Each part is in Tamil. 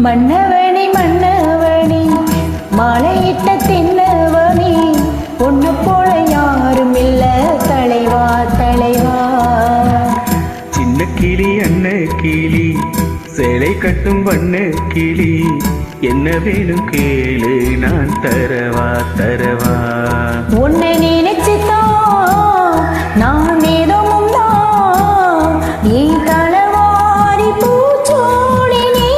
மன்னவனி மன்னவனி மாலையிட்ட தின்னவனி பொண்ணு போல யாரும் இல்ல தலைவா தலைவா. சின்ன கிளி அண்ண கிளி சேலை கட்டும் வண்ண கிளி என்ன வேணும் கேளு நான் தரவா தரவா. உன்னை நினைச்சுதான் நான் ஏதோமும் தான் என் தலைவாரி பூச்சோடினே.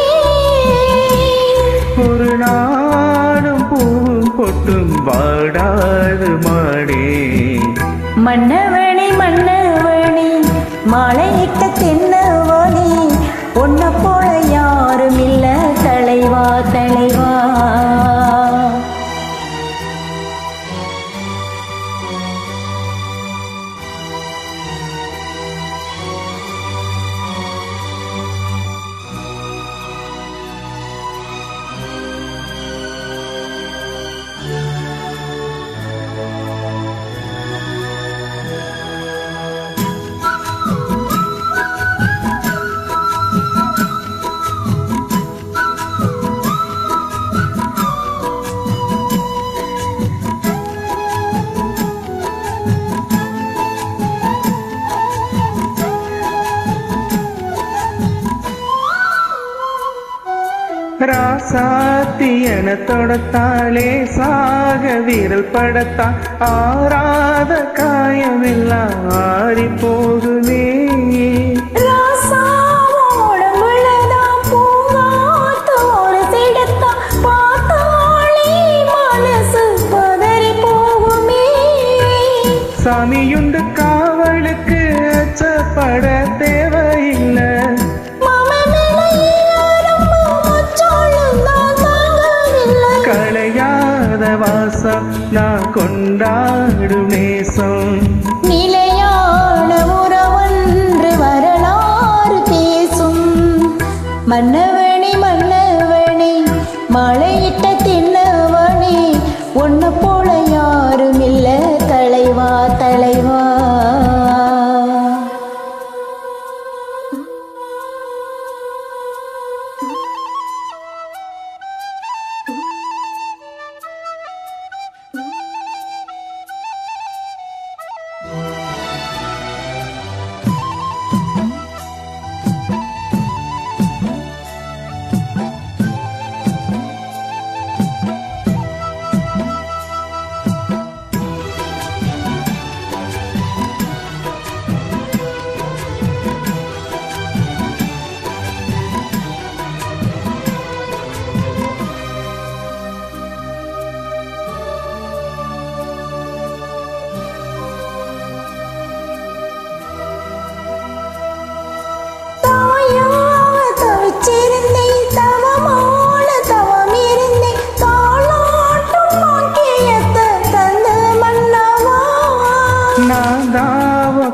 ஒரு நாடும் பூவும் பொட்டும் வாடாது மாடே. மன்னவனி மன்னவனி மாலையிட்ட தென்னவனி பொண்ண போல யாரும் இல்ல தலைவா தலைவா. ராசாத்தியன தொடத்தாலே சாக வீரல் படத்தா ஆறாத காயமெல்லாம் ஆறி போகுமே. சாமியுண்டு காவலுக்கு அச்சப்பட தேவையில்லை. களையாத வாசம் நான் கொண்டாடும் நேசம். நிலையான உறவொன்று வரலாறு பேசும். மன்னவனி மன்னவனி மழையிட்ட தின்னவனி ஒன்ன போல யாரும் இல்ல தலைவா தலைவா.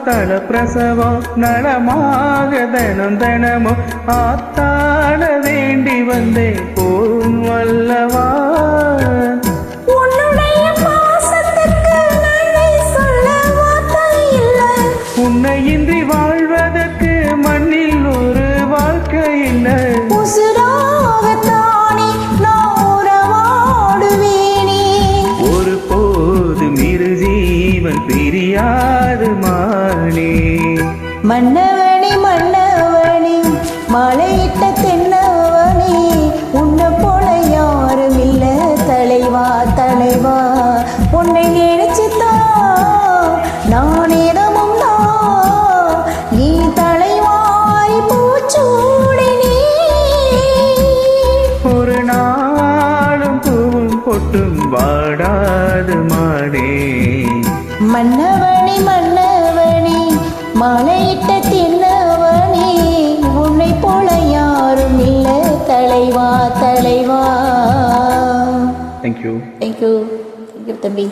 தல பிரசவம் நலமாக தினம் தினமும் ஆத்தாட வேண்டி வந்தே போரும் வல்லவா. உன்னை இன்றி வாழ்வதற்கு மண்ணில் ஒரு வாழ்க்கை இல்லை. ஒரு போதும் இரு ஜீவன் பிரியாது மானே. மன்னவனி மன்னவனி மழையிட்ட தென்னவனி உன்ன போல யாரும் இல்ல தலைவா தலைவா. உன்னை நினைச்சுதான் நான் ஏதமும் தான் நீ தலைவாய் பூச்சூடினே. ஒரு நாளும் பூவும் பொட்டும் வாடாது மாடே. மன்னவனி மன்னவனி மாலையிட்ட தின்னவனி உன்னை போல யாரும் இல்ல தலைவா தலைவா. Thank you. Thank you. Thank you தம்பி.